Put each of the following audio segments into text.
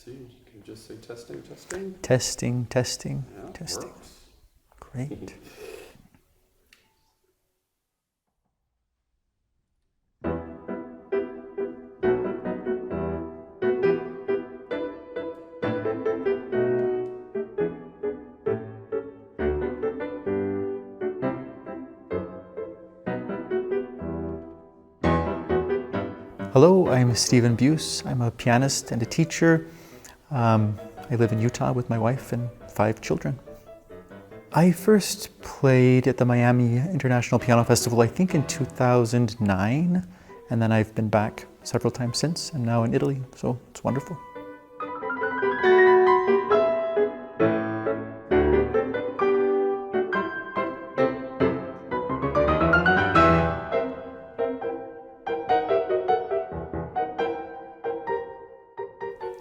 See, you can just say testing, testing. Testing, testing, Yeah, testing. works. Great. Hello, I'm Stephen Beus. I'm a pianist and a teacher. I live in Utah with my wife and 5 children. I first played at the Miami International Piano Festival, I think in 2009, and then I've been back several times since, and now in Italy, so it's wonderful.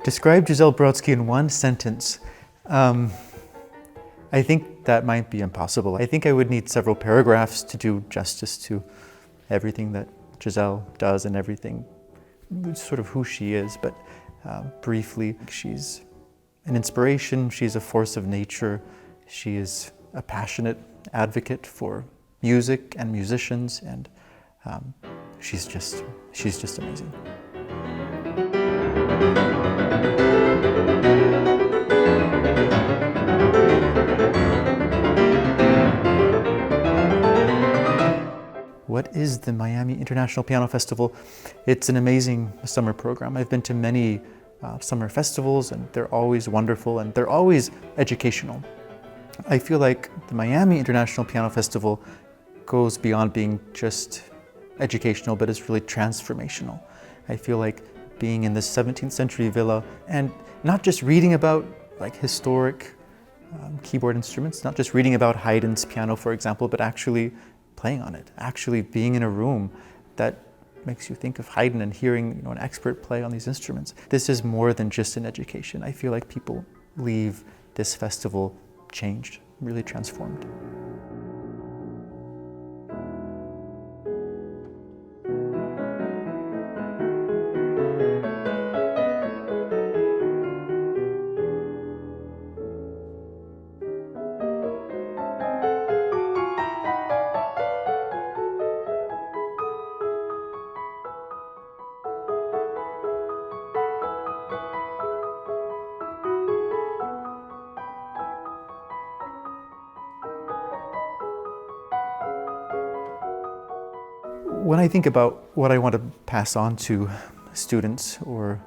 Describe Giselle Brodsky in one sentence. I think that might be impossible. I think I would need several paragraphs to do justice to everything that Giselle does and everything, sort of who she is. But briefly, she's an inspiration, she's a force of nature, she is a passionate advocate for music and musicians, and she's just amazing. What is the Miami International Piano Festival? It's an amazing summer program. I've been to many summer festivals, and they're always wonderful and they're always educational. I feel like the Miami International Piano Festival goes beyond being just educational, but it's really transformational. I feel like being in this 17th century villa and not just reading about like historic keyboard instruments, not just reading about Haydn's piano, for example, but actually playing on it, actually being in a room that makes you think of Haydn and hearing an expert play on these instruments. This is more than just an education. I feel like people leave this festival changed, really transformed. When I think about what I want to pass on to students or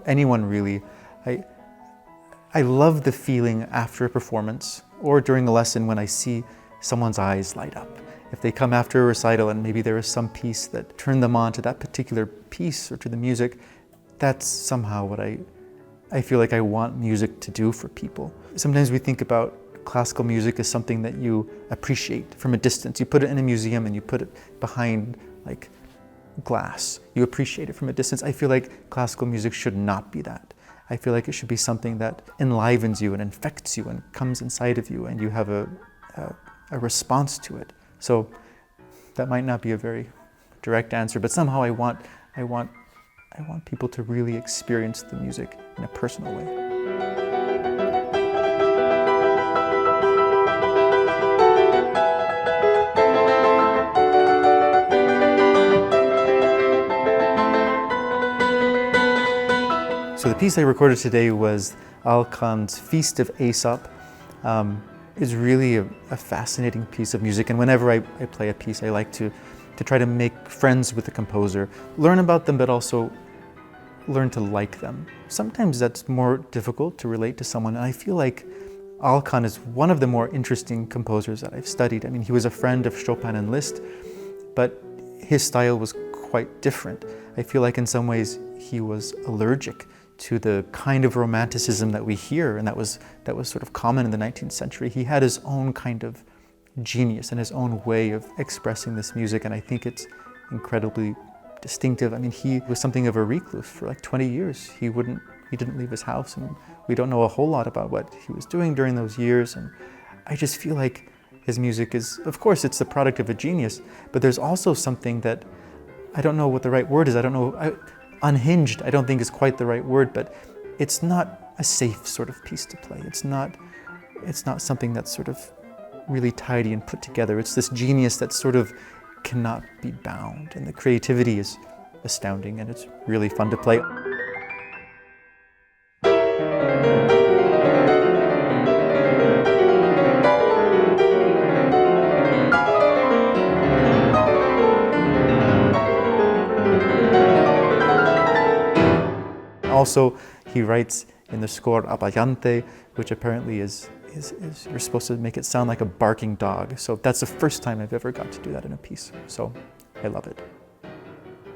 anyone really, I love the feeling after a performance or during a lesson when I see someone's eyes light up. If they come after a recital and maybe there is some piece that turned them on to that particular piece or to the music, that's somehow what I feel like I want music to do for people. Sometimes we think about classical music as something that you appreciate from a distance. You put it in a museum and you put it behind like glass. You appreciate it from a distance. I feel like classical music should not be that. I feel like it should be something that enlivens you and infects you and comes inside of you and you have a response to it. So that might not be a very direct answer, but somehow I want people to really experience the music in a personal way. So the piece I recorded today was Alkan's Feast of Aesop. It's really a fascinating piece of music, and whenever I play a piece, I like to try to make friends with the composer, learn about them, but also learn to like them. Sometimes that's more difficult to relate to someone, and I feel like Alkan is one of the more interesting composers that I've studied. I mean, he was a friend of Chopin and Liszt, but his style was quite different. I feel like in some ways he was allergic to the kind of romanticism that we hear and that was sort of common in the 19th century. He had his own kind of genius and his own way of expressing this music, and I think it's incredibly distinctive. I mean, he was something of a recluse for like 20 years. He didn't leave his house, and we don't know a whole lot about what he was doing during those years, and I just feel like his music is, of course, it's the product of a genius, but there's also something that, I don't know what the right word is, unhinged, I don't think is quite the right word, but it's not a safe sort of piece to play. It's not something that's sort of really tidy and put together. It's this genius that sort of cannot be bound, and the creativity is astounding, and it's really fun to play. Also, he writes in the score Abbayante, which apparently is you're supposed to make it sound like a barking dog. So that's the first time I've ever got to do that in a piece. So I love it.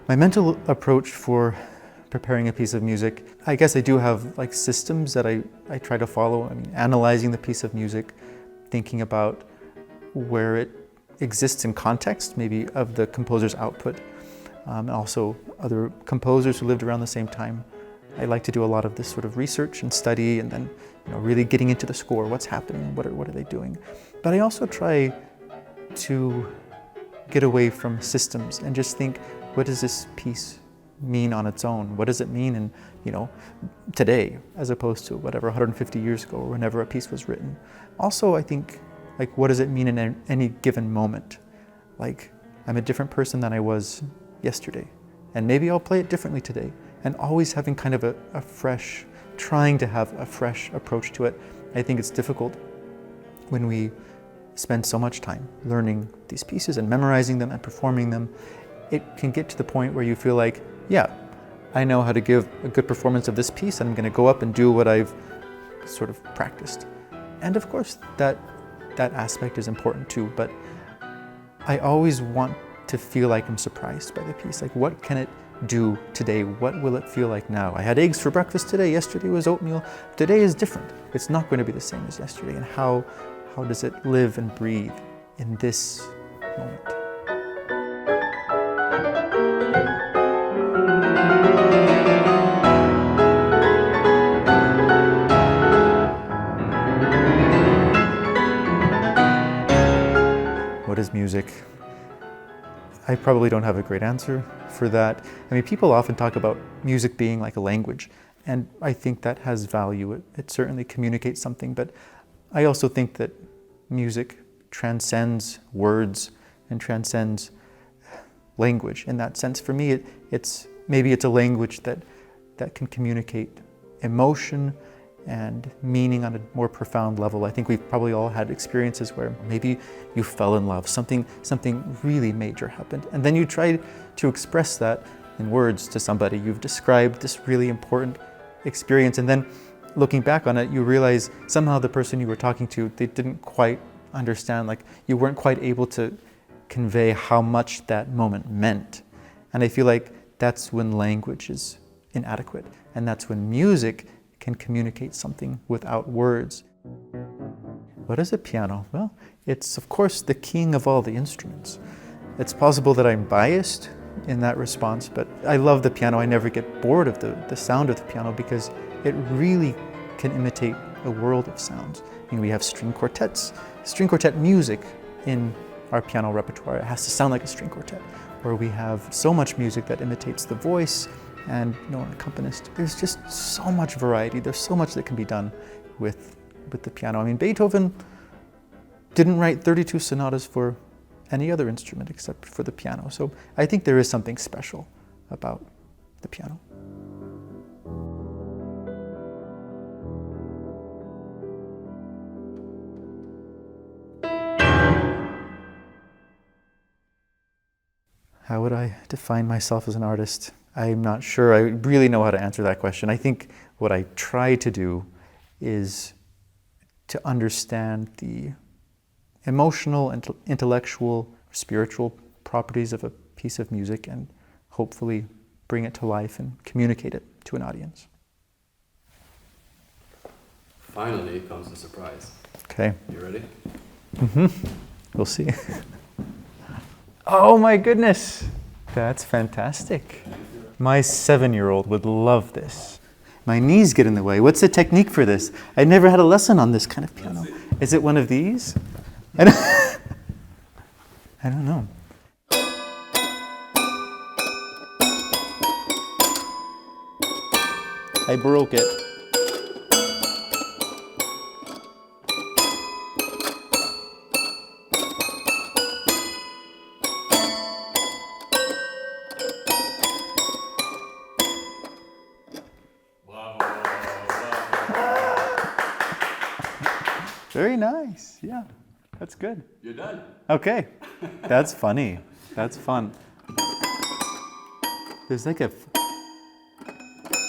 My mental approach for preparing a piece of music, I guess I do have like systems that I try to follow. I mean, analyzing the piece of music, thinking about where it exists in context, maybe of the composer's output, and also other composers who lived around the same time. I like to do a lot of this sort of research and study, and then really getting into the score, what's happening, what are they doing. But I also try to get away from systems and just think, what does this piece mean on its own? What does it mean in today, as opposed to whatever 150 years ago or whenever a piece was written? Also, I think, like, what does it mean in any given moment? Like, I'm a different person than I was yesterday, and maybe I'll play it differently today. And always having kind of trying to have a fresh approach to it. I think it's difficult when we spend so much time learning these pieces and memorizing them and performing them. It can get to the point where you feel like, yeah, I know how to give a good performance of this piece, and I'm going to go up and do what I've sort of practiced. And of course, that aspect is important too, but I always want to feel like I'm surprised by the piece. Like, what can it do today? What will it feel like now? I had eggs for breakfast today. Yesterday was oatmeal. Today is different. It's not going to be the same as yesterday. And how does it live and breathe in this moment? What is music? I probably don't have a great answer for that. I mean, people often talk about music being like a language, and I think that has value. It certainly communicates something, but I also think that music transcends words and transcends language. In that sense, for me, it's a language that can communicate emotion and meaning on a more profound level. I think we've probably all had experiences where maybe you fell in love, something really major happened, and then you tried to express that in words to somebody. You've described this really important experience, and then looking back on it, you realize somehow the person you were talking to, they didn't quite understand, like you weren't quite able to convey how much that moment meant. And I feel like that's when language is inadequate, and that's when music can communicate something without words. What is a piano? Well, it's of course the king of all the instruments. It's possible that I'm biased in that response, but I love the piano. I never get bored of the sound of the piano because it really can imitate a world of sounds. I mean, we have string quartets, string quartet music in our piano repertoire. It has to sound like a string quartet. Or we have so much music that imitates the voice and an accompanist. There's just so much variety. There's so much that can be done with the piano. I mean, Beethoven didn't write 32 sonatas for any other instrument except for the piano. So I think there is something special about the piano. How would I define myself as an artist? I'm not sure I really know how to answer that question. I think what I try to do is to understand the emotional, intellectual, spiritual properties of a piece of music and hopefully bring it to life and communicate it to an audience. Finally comes the surprise. Okay. You ready? Mm-hmm. We'll see. Oh my goodness, that's fantastic. My 7-year-old would love this. My knees get in the way. What's the technique for this? I never had a lesson on this kind of piano. Is it one of these? I don't know. I broke it. Very nice. Yeah, that's good. You're done. Okay, that's funny. That's fun. There's like a.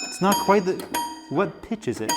It's not quite the. What pitch is it?